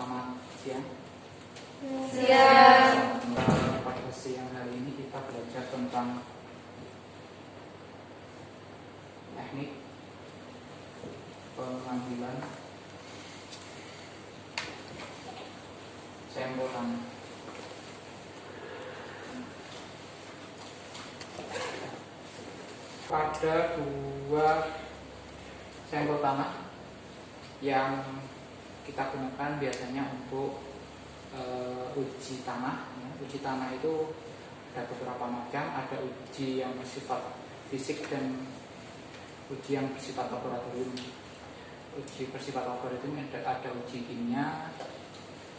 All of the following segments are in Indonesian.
Selamat siang. Siang. Pada siang hari ini kita belajar tentang teknik pengambilan sampel tanah. Ada dua sampel tanah yang kita gunakan biasanya untuk uji tanah. Uji tanah itu ada beberapa macam. Ada uji yang bersifat fisik dan uji yang bersifat laboratorium. Uji bersifat laboratorium ada uji kimia,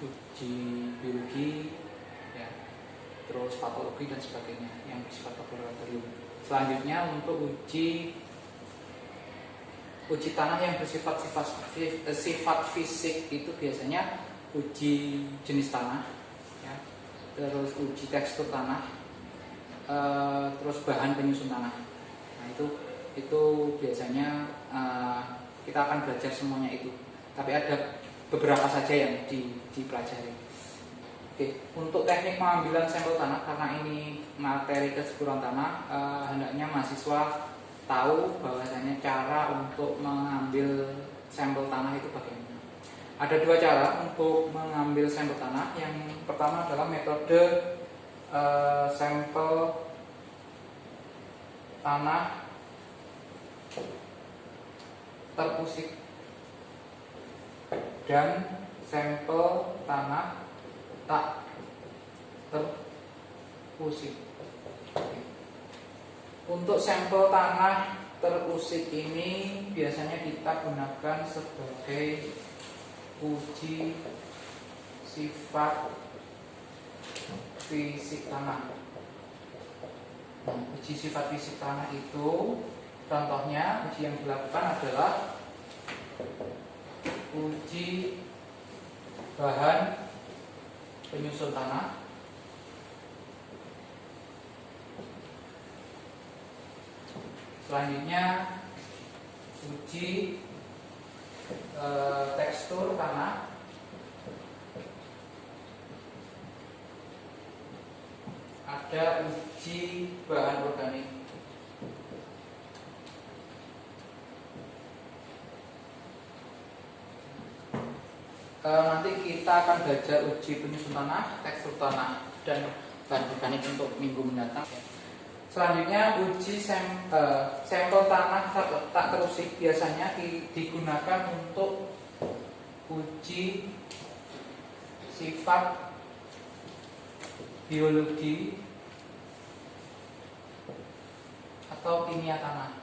uji biologi, ya, terus patologi dan sebagainya yang bersifat laboratorium. Selanjutnya untuk uji tanah yang bersifat sifat fisik itu biasanya uji jenis tanah, ya, terus uji tekstur tanah, terus bahan penyusun tanah. Nah itu biasanya kita akan belajar semuanya itu. Tapi ada beberapa saja yang dipelajari. Oke, untuk teknik pengambilan sampel tanah, karena ini materi kesuburan tanah, hendaknya mahasiswa tahu bahwasanya cara untuk mengambil sampel tanah itu bagaimana. Ada dua cara untuk mengambil sampel tanah. Yang pertama adalah metode sampel tanah terusik dan sampel tanah tak terusik. Untuk sampel tanah terusik ini biasanya kita gunakan sebagai uji sifat fisik tanah. Nah, uji sifat fisik tanah itu contohnya uji yang dilakukan adalah uji bahan penyusun tanah, selanjutnya uji tekstur tanah, ada uji bahan organik. Nanti kita akan belajar uji penyusun tanah, tekstur tanah, dan bahan organik untuk minggu mendatang. Selanjutnya uji sampel tanah tak terusik biasanya digunakan untuk uji sifat biologi atau kimia tanah.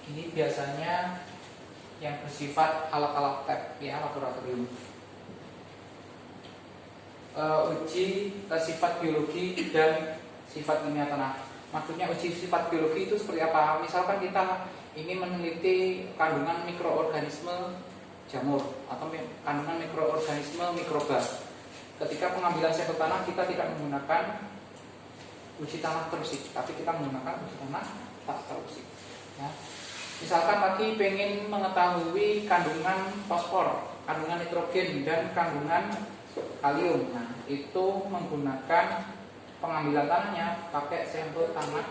Ini biasanya yang bersifat alat-alat lab, ya, laboratorium. Uji sifat biologi dan sifat kimia tanah. Maksudnya uji sifat biologi itu seperti apa? Misalkan kita ingin meneliti kandungan mikroorganisme jamur atau kandungan mikroorganisme mikroba. Ketika pengambilan sampel tanah kita tidak menggunakan uji tanah terusik, tapi kita menggunakan uji tanah tak terusik. Ya. Misalkan lagi pengen mengetahui kandungan fosfor, kandungan nitrogen, dan kandungan kalium. Nah, itu menggunakan pengambilan tanahnya pakai sampel tanah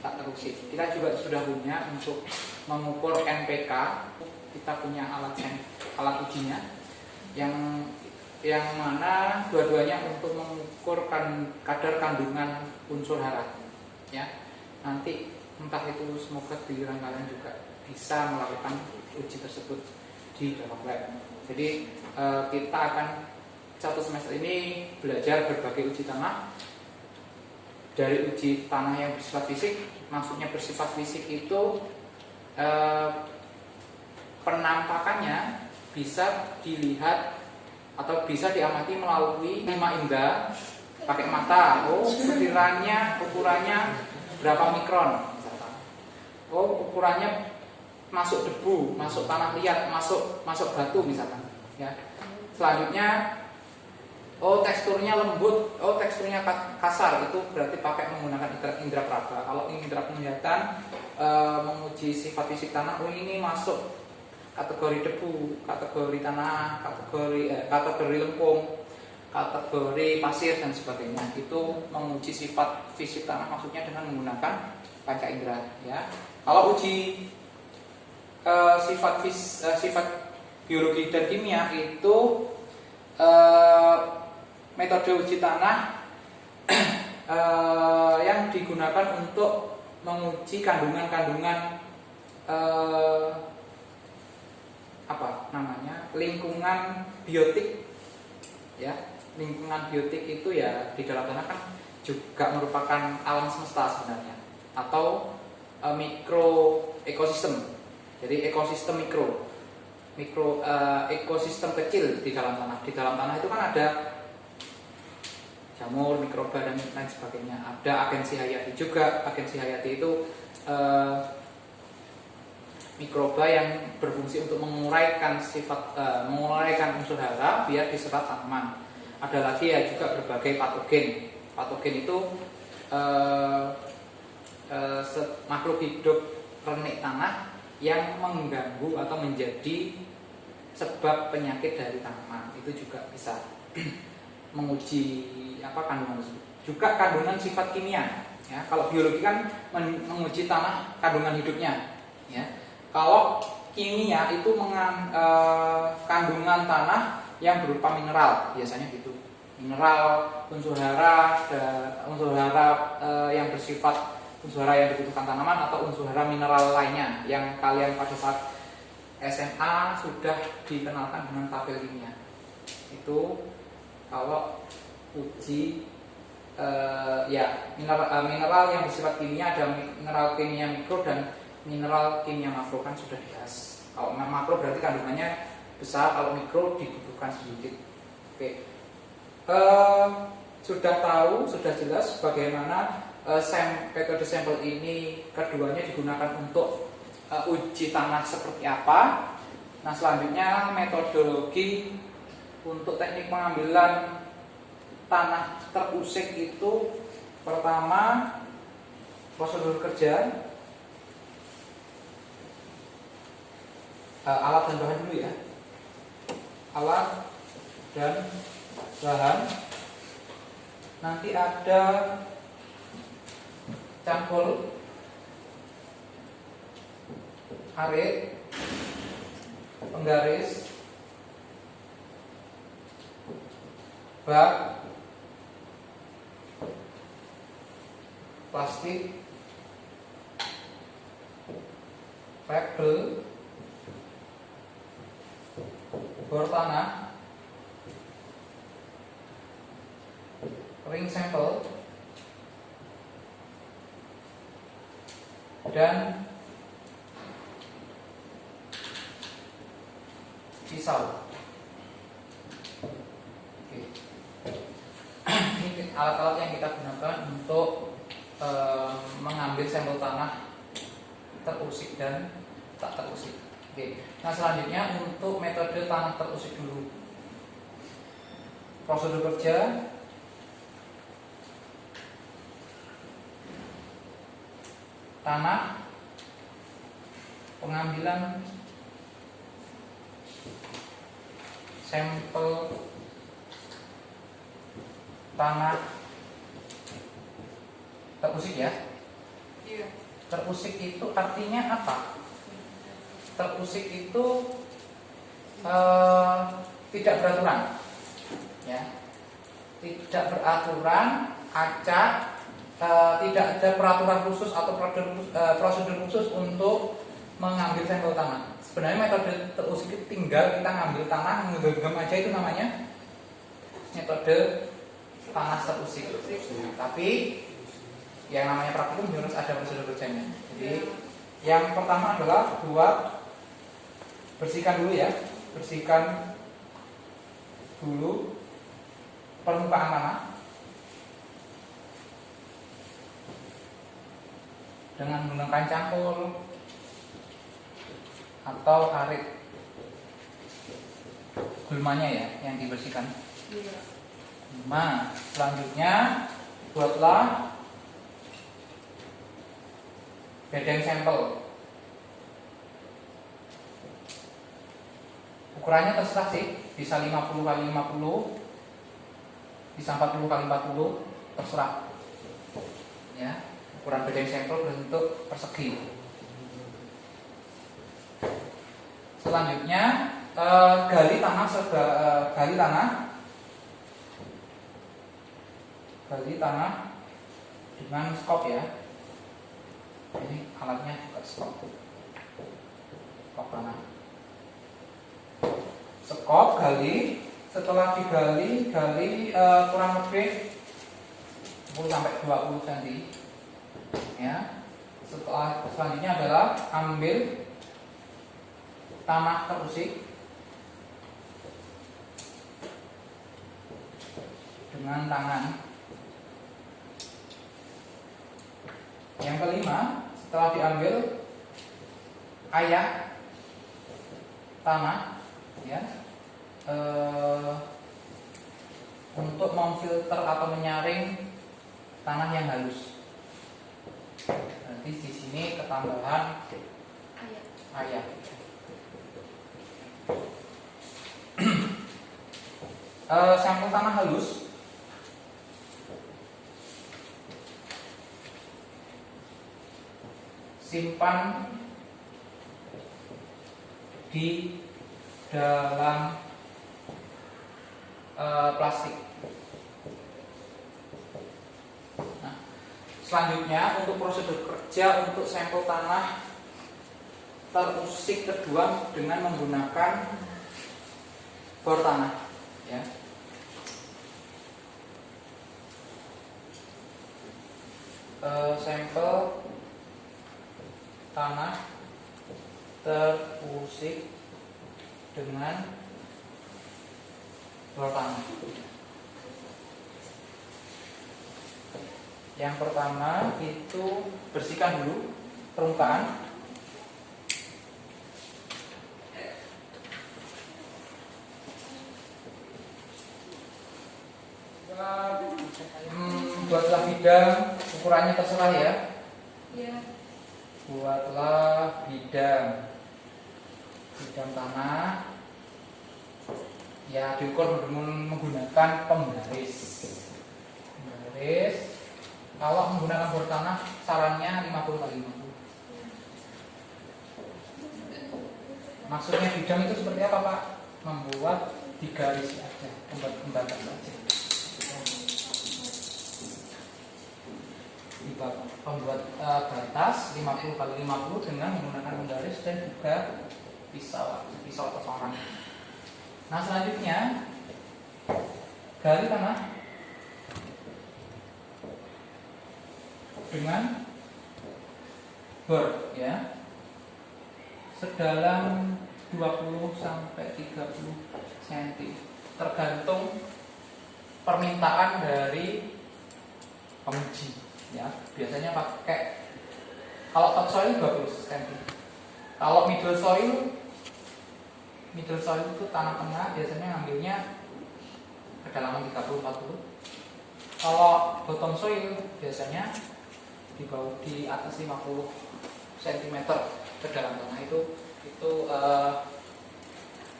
tak terusik. Kita juga sudah punya untuk mengukur NPK. Kita punya alat ujinya yang mana dua-duanya untuk mengukur kadar kandungan unsur hara. Ya, nanti entah itu semoga giliran kalian juga bisa melakukan uji tersebut di dalam lab. Jadi kita akan satu semester ini belajar berbagai uji tanah. Dari uji tanah yang bersifat fisik, maksudnya bersifat fisik itu penampakannya bisa dilihat atau bisa diamati melalui 5 indera pakai mata. Ukurannya berapa mikron? Ukurannya masuk debu, masuk tanah liat, masuk batu misalkan. Ya. Selanjutnya, teksturnya lembut, teksturnya kasar, itu berarti pakai menggunakan indera peraba. Kalau indera penglihatan menguji sifat fisik tanah, ini masuk kategori debu, kategori tanah, kategori lempung, kategori pasir dan sebagainya. Itu menguji sifat fisik tanah maksudnya dengan menggunakan panca indera ya. Kalau uji sifat biologi dan kimia itu metode uji tanah yang digunakan untuk menguji kandungan-kandungan lingkungan biotik ya. Lingkungan biotik itu ya di dalam tanah kan juga merupakan alam semesta sebenarnya, atau mikro ekosistem. Jadi ekosistem mikro ekosistem kecil di dalam tanah. Di dalam tanah itu kan ada jamur, mikroba dan lain sebagainya. Ada agensi hayati juga. Agensi hayati itu mikroba yang berfungsi untuk menguraikan menguraikan unsur hara biar diserap tanaman. Ada lagi ya juga berbagai patogen. Patogen itu makhluk hidup renik tanah yang mengganggu atau menjadi sebab penyakit dari tanaman. Itu juga bisa menguji kandungan tersebut. Juga kandungan sifat kimia. Ya, kalau biologi kan menguji tanah kandungan hidupnya. Ya. Kalau kimia itu kandungan tanah yang berupa mineral, biasanya gitu. Mineral, unsur hara yang bersifat unsur hara yang dibutuhkan tanaman atau unsur hara mineral lainnya yang kalian pada saat SMA sudah dikenalkan dengan tabel kimia. Itu kalau uji mineral yang bersifat kimia, ada mineral kimia mikro dan mineral kimia makro, kan sudah dibahas. Kalau makro berarti kandungannya besar, kalau mikro dibutuhkan sedikit. Oke. Sudah tahu, sudah jelas bagaimana metode sampel ini keduanya digunakan untuk uji tanah seperti apa. Nah, selanjutnya metodologi untuk teknik pengambilan tanah terusik itu pertama prosedur kerja, alat dan bahan dulu ya. Alat dan bahan. Nanti ada cangkul, arit, penggaris, bak, plastik, pebble, bor tanah, ring sampel, dan pisau. Oke. Ini alat-alat yang kita gunakan untuk mengambil sampel tanah terusik dan tak terusik. Oke. Nah, selanjutnya untuk metode tanah terusik dulu. Prosedur kerja, tanah, pengambilan sampel tanah terusik ya. Iya. Terusik itu artinya apa? Terusik itu tidak beraturan, ya, tidak beraturan, acak. Tidak ada peraturan khusus atau prosedur khusus untuk mengambil sampel tanah. Sebenarnya metode terusik itu tinggal kita ngambil tanah, ngegenggam aja, itu namanya metode tanah terusik. Tapi yang namanya praktikum harus ada prosedur kerjanya. Jadi yang pertama adalah bersihkan dulu ya, bersihkan dulu permukaan tanah dengan menggunakan cangkul atau arit. Gulmanya ya yang dibersihkan. Nah, selanjutnya buatlah bedeng sampel. Ukurannya terserah sih, bisa 50 kali 50, bisa 40 kali 40, terserah. Ya, ukuran bedeng sampel berbentuk persegi. Selanjutnya gali tanah dengan skop ya. Ini alatnya juga skop tanah. Skop gali, setelah digali kurang lebih 10 sampai 20 cm. Ya. Selanjutnya adalah ambil tanah terusik dengan tangan. Yang kelima, setelah diambil ayak tanah ya, untuk memfilter atau menyaring tanah yang halus. Nanti di sini ketambahan ayak. Sampel tanah halus simpan di dalam plastik. Nah, selanjutnya untuk prosedur kerja untuk sampel tanah terusik kedua dengan menggunakan bor tanah ya. Sampel tanah terusik dengan bor tanah. Yang pertama itu bersihkan dulu permukaan. Buatlah bidang, ukurannya terserah ya. Buatlah bidang tanah ya, diukur menggunakan pembaris. Kalau menggunakan bor tanah sarannya 50 kali 50. Maksudnya bidang itu seperti apa Pak? Membuat digaris aja, pembatas saja. Membuat batas 50 kali 50 dengan menggunakan pembaris dan juga pisau potongan. Nah, selanjutnya gali tanah dengan bor ya, sedalam 20 sampai 30 cm tergantung permintaan dari penguji ya. Biasanya pakai, kalau topsoil 20 cm, kalau middle soil itu tanah tengah biasanya ngambilnya kedalaman 30-40. Kalau bottom soil biasanya di atas 50 cm kedalam tanah. Itu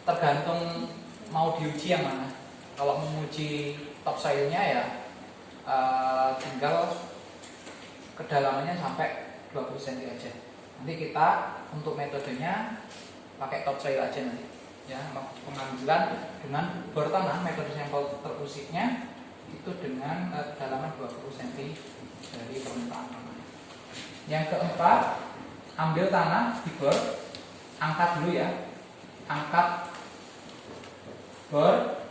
tergantung mau diuji yang mana. Kalau menguji topsoilnya ya tinggal kedalamannya sampai 20 cm aja. Nanti kita untuk metodenya pakai topsoil aja nanti ya. Pengambilan dengan bor tanah, metode sampel terusiknya itu dengan kedalaman 20 cm dari permukaan tanah. Yang keempat, ambil tanah di bor, angkat dulu ya, angkat bor.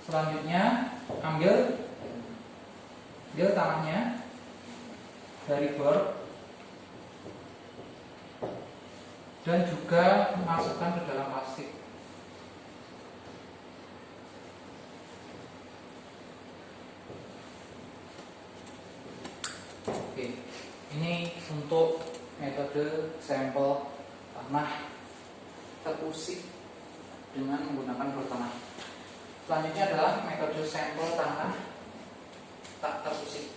Selanjutnya ambil tanahnya dari bor dan juga masukkan ke dalam plastik. Oke, ini untuk metode sampel tanah terusik dengan menggunakan bor tanah. Selanjutnya adalah metode sampel tanah tak terusik.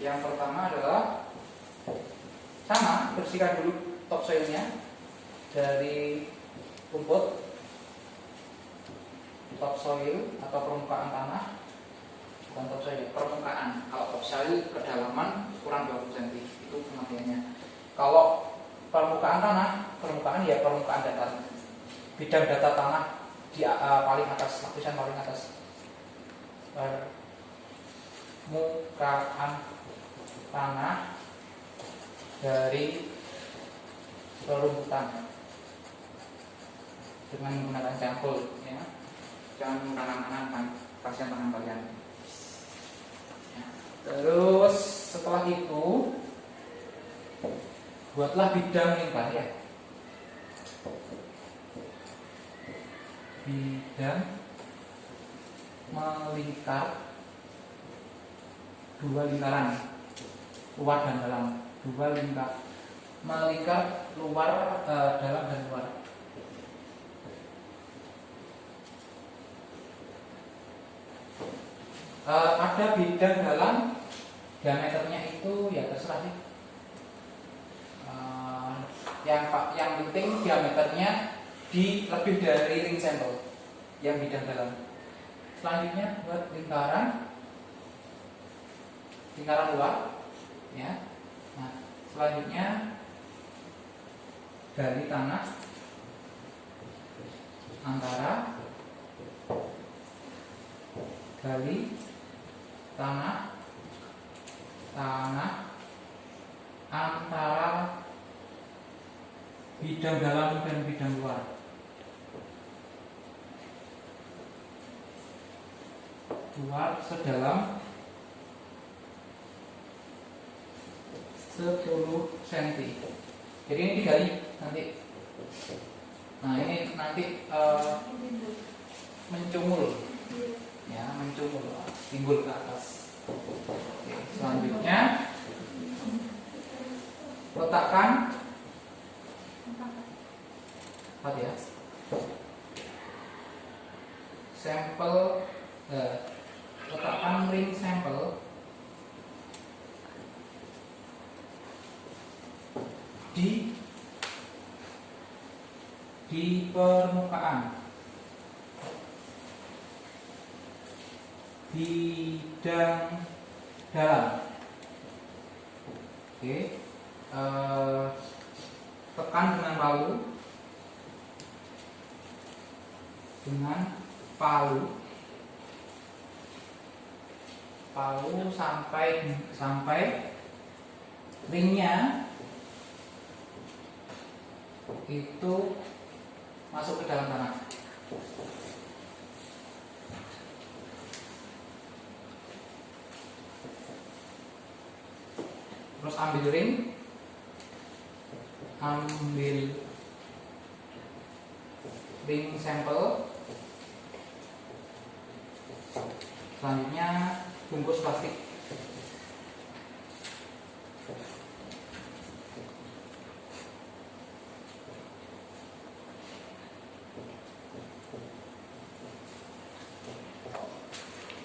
Yang pertama adalah sama, bersihkan dulu topsoilnya dari rumput. Topsoil atau permukaan tanah, bukan topsoil, permukaan. Kalau topsoil kedalaman kurang 20 cm itu pengertiannya. Kalau permukaan tanah, permukaan ya permukaan datar, bidang datar tanah di paling atas, lapisan paling atas. Permukaan tanah dari rerumputan dengan menggunakan cangkul, ya. Jangan menggunakan tangan pasien tangan kalian. Terus setelah itu buatlah bidang lingkar, ya. Bidang melingkar 2 lingkaran, luar dan dalam. 2 lingkar melingkar luar, dalam dan luar. Ada bidang dalam, diameternya itu ya terserah sih. Yang penting diameternya di lebih dari ring sampel yang bidang dalam. Selanjutnya buat lingkaran luar, ya. Nah, selanjutnya gali tanah antara antara bidang dalam dan bidang luar. Luar sedalam 10 cm. Jadi ini digali nanti. Nah, ini nanti mencungul, ya, timbul ke atas. Oke, selanjutnya letakkan ya, sampel, letakkan ring sampel di permukaan bidang dalam. Oke, tekan dengan palu sampai ringnya itu masuk ke dalam tanah. Terus ambil ring sampel. Selanjutnya bungkus plastik.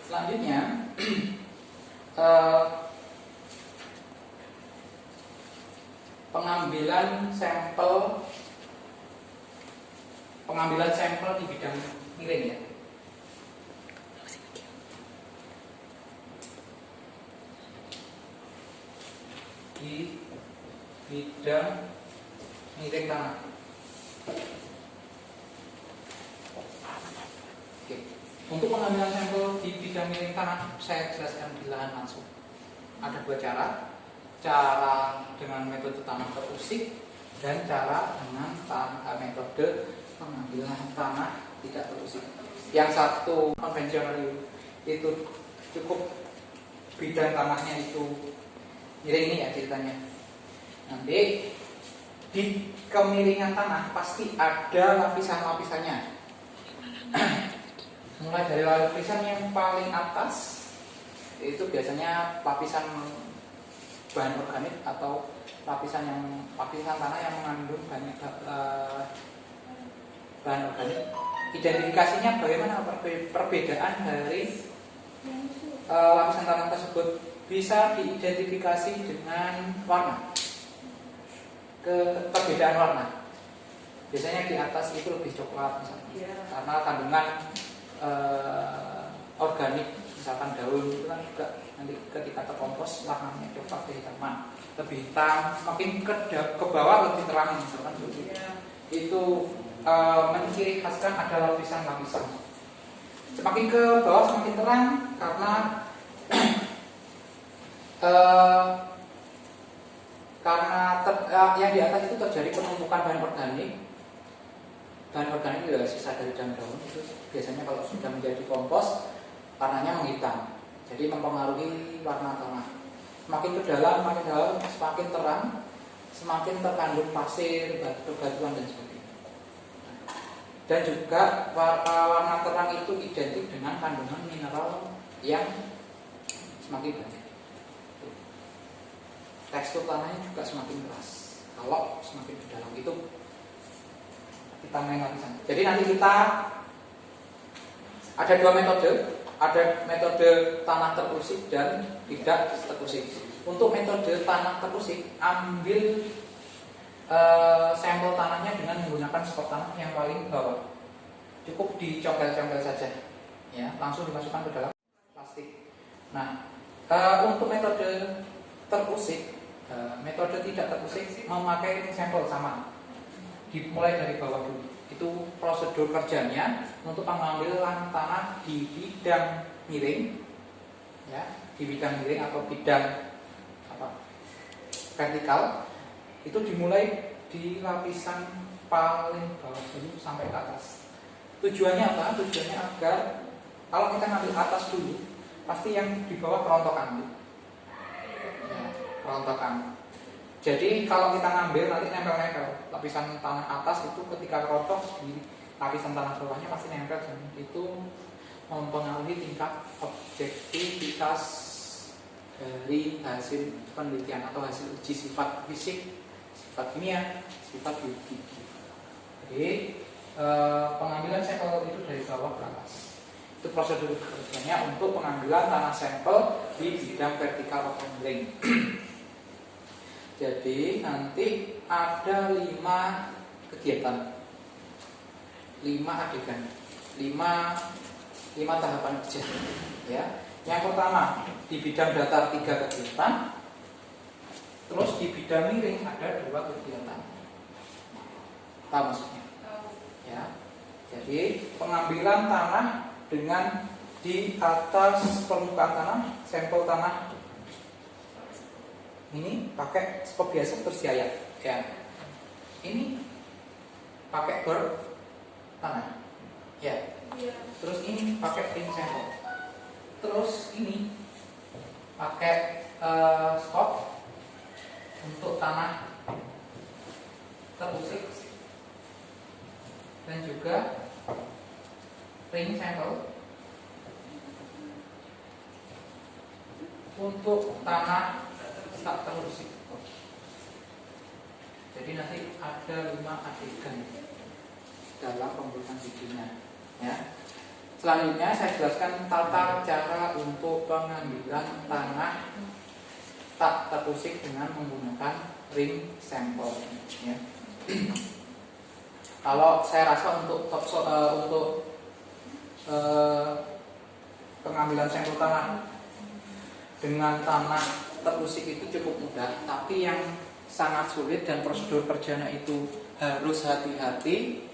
Selanjutnya pengambilan sampel di bidang miring, ya. Di bidang miring tanah. Oke. Untuk pengambilan sampel di bidang miring tanah saya jelaskan di lahan langsung. Ada 2 cara. Cara dengan metode tanah terusik dan cara dengan metode pengambilan tanah tidak terusik. Yang satu konvensional itu cukup bidang tanahnya itu miring, ini ya ceritanya. Nanti di kemiringan tanah pasti ada lapisan-lapisannya. Mulai dari lapisan yang paling atas itu biasanya lapisan bahan organik atau lapisan tanah yang mengandung banyak bahan organik. Identifikasinya bagaimana perbedaan dari lapisan tanah tersebut. bisa diidentifikasi dengan warna, perbedaan warna. Biasanya di atas itu lebih coklat misalnya, karena kandungan organik, misalkan daun itu kan juga nanti ketika terkompos warnanya coklat kehitaman, lebih hitam, semakin ke bawah lebih terang misalkan begitu. Itu menciri khaskan ada lapisan-lapisan. Semakin ke bawah semakin terang karena yang di atas itu terjadi penumpukan bahan organik. Bahan organik itu sisa dari daun-daun, itu biasanya kalau sudah menjadi kompos warnanya menghitam, jadi mempengaruhi warna tanah. Semakin ke dalam, semakin terang, semakin terkandung pasir, batu-batuan dan sebagainya. Dan juga warna terang itu identik dengan kandungan mineral yang semakin banyak. Tekstur tanahnya juga semakin keras kalau semakin ke dalam. Itu kita main lapisan. Jadi nanti kita ada dua metode. Ada metode tanah terusik dan tidak terusik. Untuk metode tanah terusik, ambil sampel tanahnya dengan menggunakan skop tanah yang paling bawah. Cukup dicongkel-congkel saja, ya, langsung dimasukkan ke dalam plastik. Nah, untuk metode terusik, metode tidak terusik memakai sampel sama. Dimulai dari bawah dulu. Itu prosedur kerjanya untuk pengambilan tanah di bidang miring, ya, di bidang miring atau bidang vertikal. Itu dimulai di lapisan paling bawah dulu sampai ke atas. Tujuannya apa? Tujuannya agar kalau kita ngambil atas dulu, pasti yang di bawah kerontokan, ya, kerontokan. Jadi kalau kita ngambil nanti nempel-nempel lapisan tanah atas itu ketika rontok di lapisan tanah bawahnya pasti nempel, dan itu mempengaruhi tingkat objektivitas dari hasil penelitian atau hasil uji sifat fisik, sifat kimia, sifat biologi. Jadi pengambilan sampel itu dari bawah ke atas. Itu prosedur kerjanya untuk pengambilan tanah sampel di bidang vertikal atau miring. Jadi nanti ada 5 kegiatan, 5 adegan, 5 tahapan kerja. Ya. Yang pertama di bidang datar 3 kegiatan, terus di bidang miring ada 2 kegiatan. Tahu maksudnya? Ya. Jadi pengambilan tanah dengan di atas permukaan tanah, sampel tanah. Ini pakai skop biasa terus diayak, ya. Ini pakai bor tanah, ya. Terus ini pakai pin sampel. Terus ini pakai skop untuk tanah terusik dan juga ring sampel untuk tanah tak terusik. Jadi nanti ada 5 adegan dalam pembuatan videonya, ya. Selanjutnya saya jelaskan tata cara untuk pengambilan tanah tak terusik dengan menggunakan ring sampel, ya. Kalau saya rasa untuk pengambilan sampel tanah dengan tanah terusik itu cukup mudah, tapi yang sangat sulit dan prosedur kerjanya itu harus hati-hati,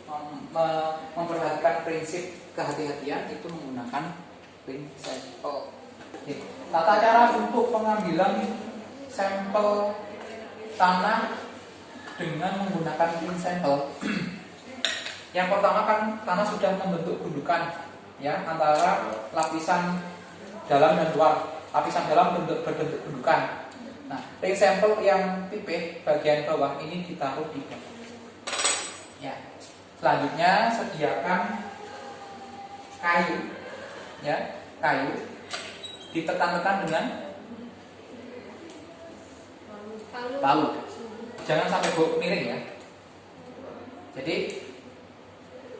memperhatikan prinsip kehati-hatian, itu menggunakan ring sampel. Tata cara untuk pengambilan sampel tanah dengan menggunakan ring sampel. Yang pertama kan tanah sudah membentuk gundukan, ya, antara lapisan dalam dan luar. Lapisan dalam berbentuk gundukan. Nah, ring sampel yang pipih bagian bawah ini ditaruh di bawah. Ya. Selanjutnya sediakan kayu, ya, kayu ditekan-tekan dengan palu. Jangan sampai miring, ya. Jadi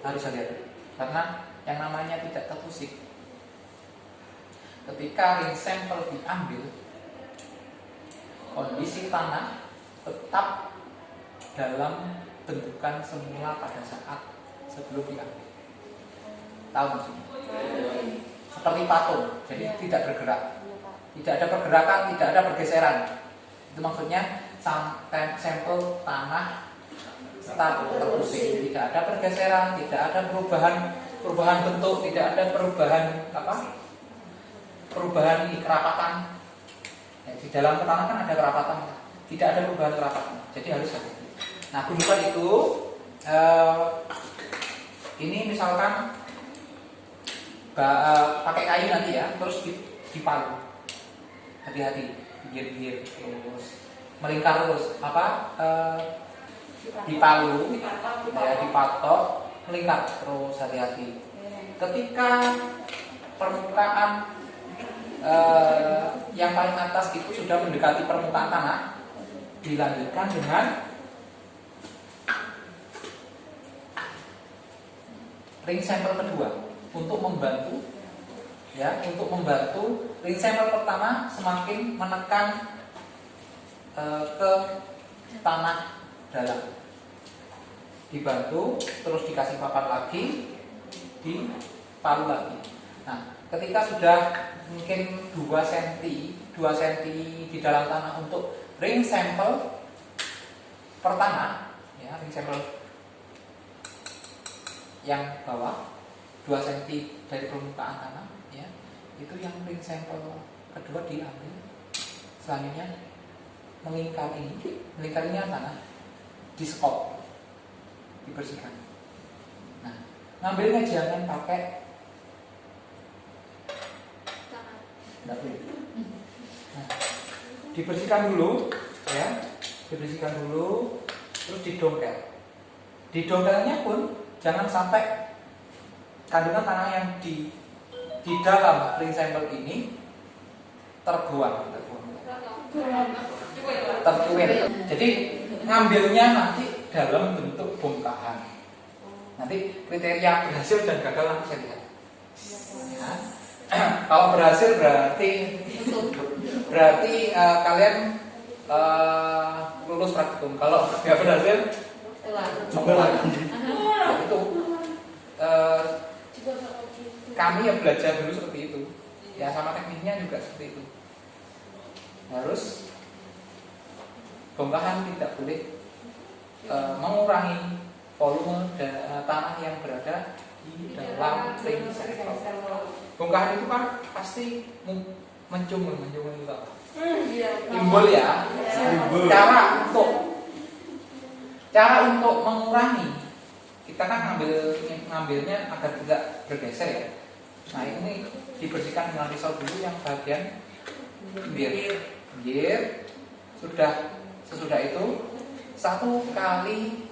harus hati-hati karena yang namanya tidak terusik. Ketika ring sampel diambil, kondisi tanah tetap dalam bentukan semula pada saat sebelum diambil. Tahu maksudnya? Seperti patung, jadi tidak bergerak, tidak ada pergerakan, tidak ada pergeseran. Itu maksudnya sampel tanah tetap terpusing, tidak ada pergeseran, tidak ada perubahan bentuk, tidak ada perubahan ini kerapatan. Ya, di dalam tanah kan ada kerapatan, tidak ada perubahan kerapatan. Jadi harus hati-hati. Nah, gundukan itu ini misalkan pakai kayu nanti ya, terus dipalu. Hati-hati, pinggir-pinggir terus melingkar terus dipalu, ya, dipatok, melingkar terus, hati-hati. Ketika permukaan yang paling atas itu sudah mendekati permukaan tanah, dilanjutkan dengan ring sampel kedua untuk membantu, ya, untuk membantu. Ring sampel pertama semakin menekan ke tanah dalam, dibantu, terus dikasih papan lagi, dipalu lagi. Nah, ketika sudah mungkin 2 cm di dalam tanah untuk ring sampel pertama, ya, ring sampel yang bawah 2 cm dari permukaan tanah, ya, itu yang ring sampel kedua diambil. Selanjutnya melingkar ini tanah, di skop, dibersihkan. Nah, ngambilnya jangan pakai nah, dibersihkan dulu, ya, dibersihkan dulu, terus didongkel. Didongkelnya pun jangan sampai kandungan tanah yang di dalam ring sampel ini terbuang. Jadi ngambilnya nanti dalam bentuk bongkahan. Nanti kriteria berhasil dan gagal nanti saya lihat. Ya. Kalau berhasil berarti kalian lulus praktikum. Kalau nggak berhasil, coba lagi. Ya, itu kami yang belajar dulu seperti itu. Ya, sama tekniknya juga seperti itu. Harus bongkahan tidak boleh mengurangi volume tanah yang berada di dalam ring sampel. Bongkahan itu kan pasti mencumul itu apa? Timbul ya. Cara untuk mengurangi, kita kan ngambilnya agar tidak bergeser ya. Nah, ini dibersihkan dengan pisau dulu yang bagian pinggir. Sesudah itu satu kali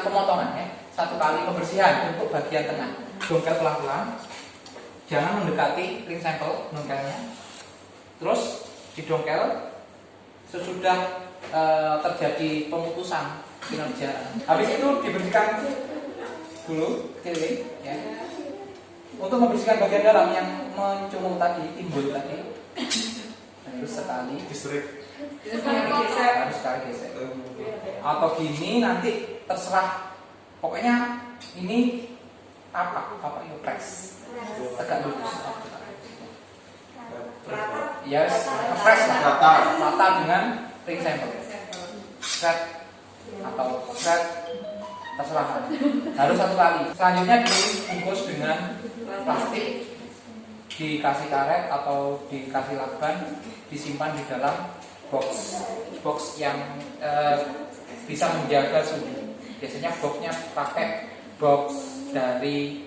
pemotongan, ya, satu kali pembersihan untuk bagian tengah. Dongkel pelan-pelan, jangan mendekati ring sampel dongkelnya. Terus didongkel sesudah terjadi pemutusan kinerja. Habis itu dibersihkan dulu keliling, ya, untuk membersihkan bagian dalam yang mencumul tadi, timbul tadi. Harus sekali harus sekali gesek. Atau gini nanti terserah. Pokoknya ini apa press tegak lurus. Yes, press rata dengan ring sampel. Thread atau thread terserah. Harus satu kali. Selanjutnya dibungkus dengan plastik, dikasih karet atau dikasih lakban, disimpan di dalam box yang bisa menjaga suhu. Biasanya boxnya pakai box dari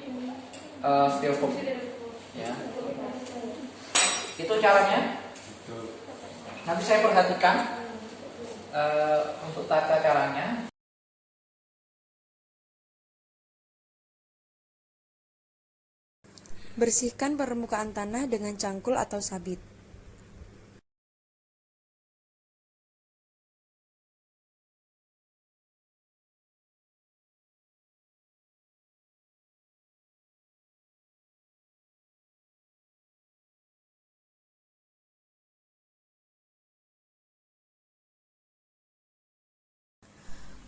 styrofoam, ya. Itu caranya. Nanti saya perhatikan untuk tata caranya. Bersihkan permukaan tanah dengan cangkul atau sabit.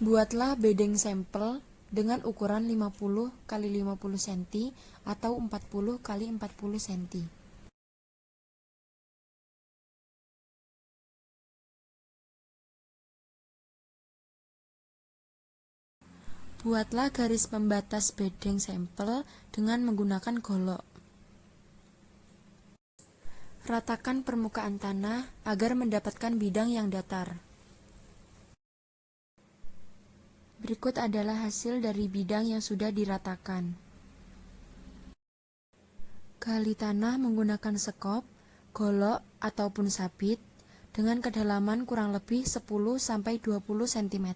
Buatlah bedeng sampel dengan ukuran 50 x 50 cm atau 40 x 40 cm. Buatlah garis pembatas bedeng sampel dengan menggunakan golok. Ratakan permukaan tanah agar mendapatkan bidang yang datar. Berikut adalah hasil dari bidang yang sudah diratakan. Gali tanah menggunakan sekop, golok, ataupun sabit dengan kedalaman kurang lebih 10-20 cm.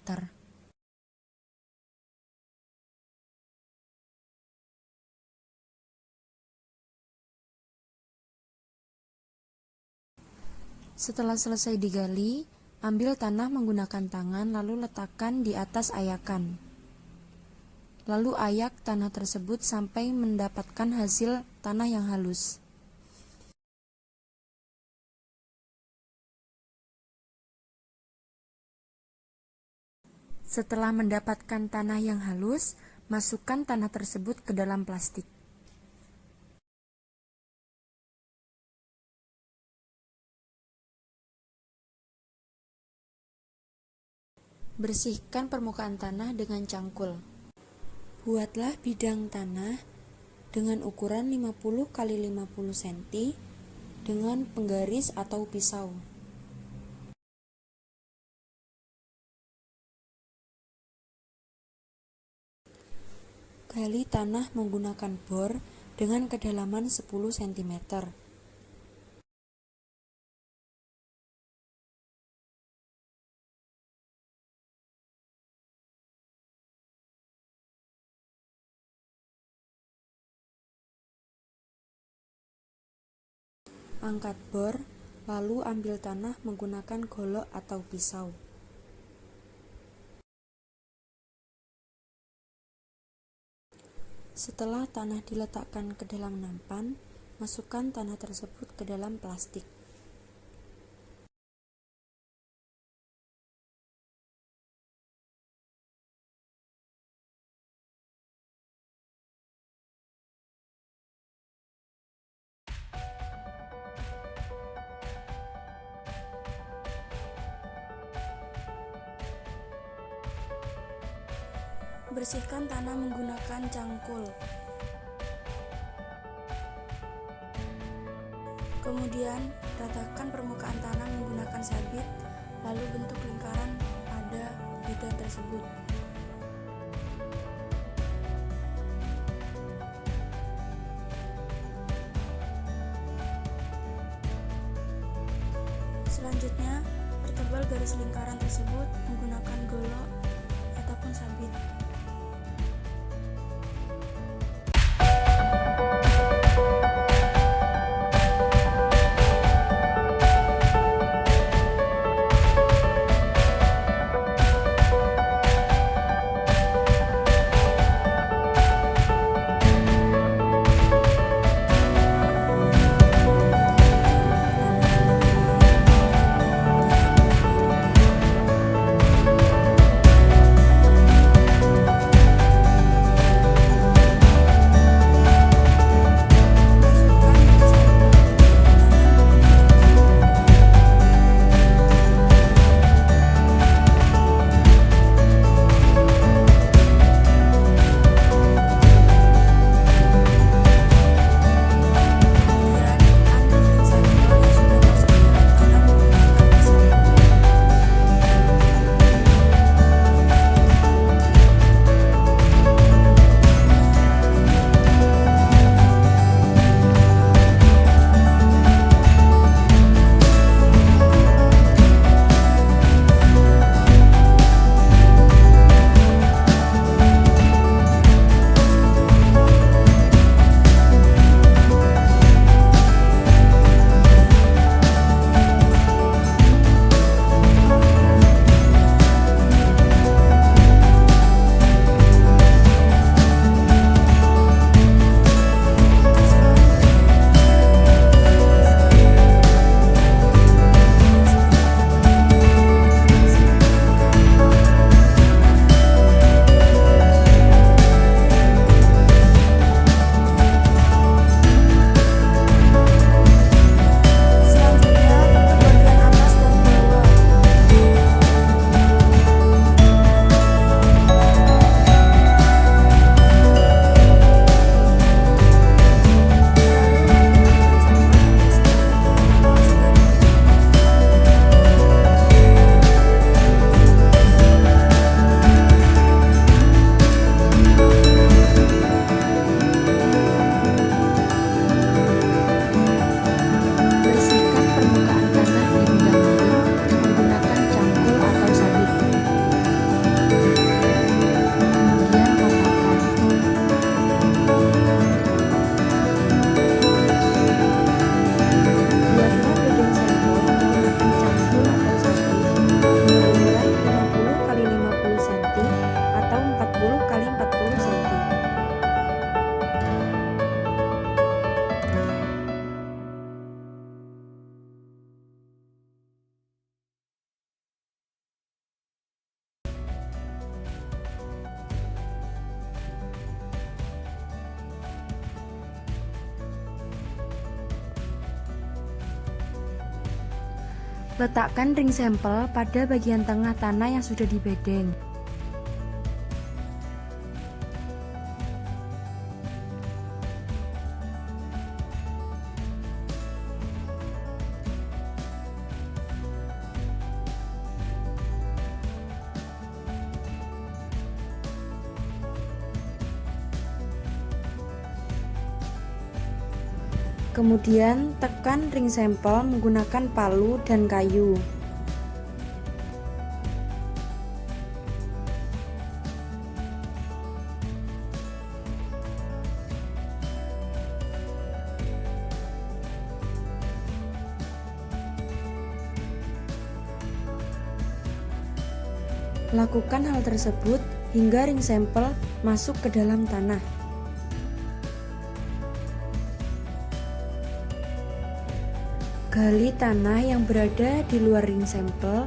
Setelah selesai digali, ambil tanah menggunakan tangan lalu letakkan di atas ayakan. Lalu ayak tanah tersebut sampai mendapatkan hasil tanah yang halus. Setelah mendapatkan tanah yang halus, masukkan tanah tersebut ke dalam plastik. Bersihkan permukaan tanah dengan cangkul. Buatlah bidang tanah dengan ukuran 50 x 50 cm dengan penggaris atau pisau. Gali tanah menggunakan bor dengan kedalaman 10 cm. Angkat bor, lalu ambil tanah menggunakan golok atau pisau. Setelah tanah diletakkan ke dalam nampan, masukkan tanah tersebut ke dalam plastik. Bersihkan tanah menggunakan cangkul. Kemudian, ratakan permukaan tanah menggunakan sabit, lalu bentuk lingkaran pada bidang tersebut. Selanjutnya, pertebal garis lingkaran tersebut menggunakan golok ataupun sabit. Letakkan ring sampel pada bagian tengah tanah yang sudah dibedeng. Kemudian tekan ring sampel menggunakan palu dan kayu. Lakukan hal tersebut hingga ring sampel masuk ke dalam tanah. Gali tanah yang berada di luar ring sampel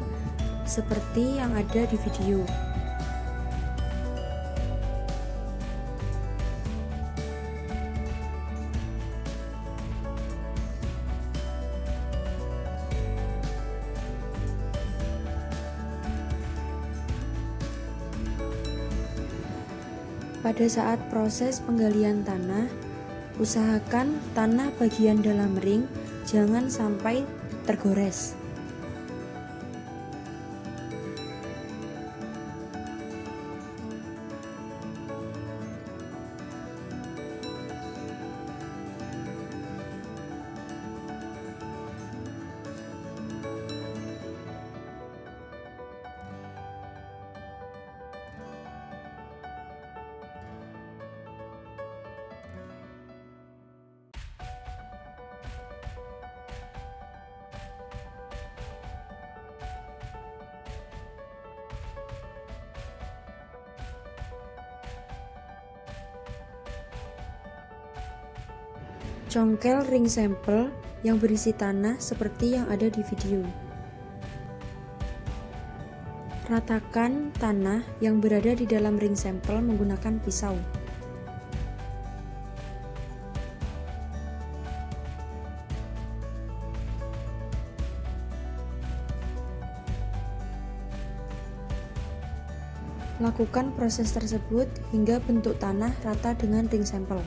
seperti yang ada di video. Pada saat proses penggalian tanah, usahakan tanah bagian dalam ring jangan sampai tergores. Congkel ring sampel yang berisi tanah seperti yang ada di video. Ratakan tanah yang berada di dalam ring sampel menggunakan pisau. Lakukan proses tersebut hingga bentuk tanah rata dengan ring sampel.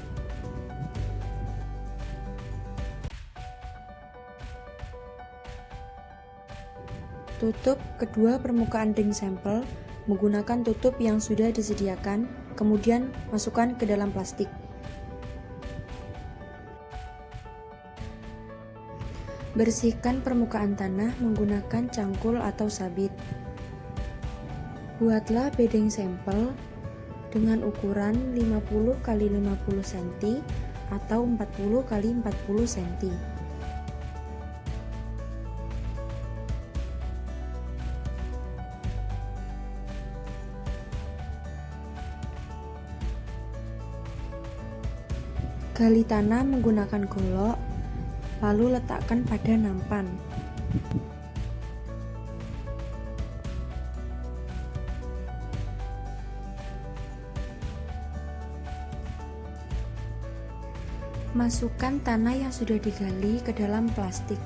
Tutup kedua permukaan ring sampel menggunakan tutup yang sudah disediakan, kemudian masukkan ke dalam plastik. Bersihkan permukaan tanah menggunakan cangkul atau sabit. Buatlah bedeng sampel dengan ukuran 50 x 50 cm atau 40 x 40 cm. Gali tanah menggunakan golok, lalu letakkan pada nampan. Masukkan tanah yang sudah digali ke dalam plastik.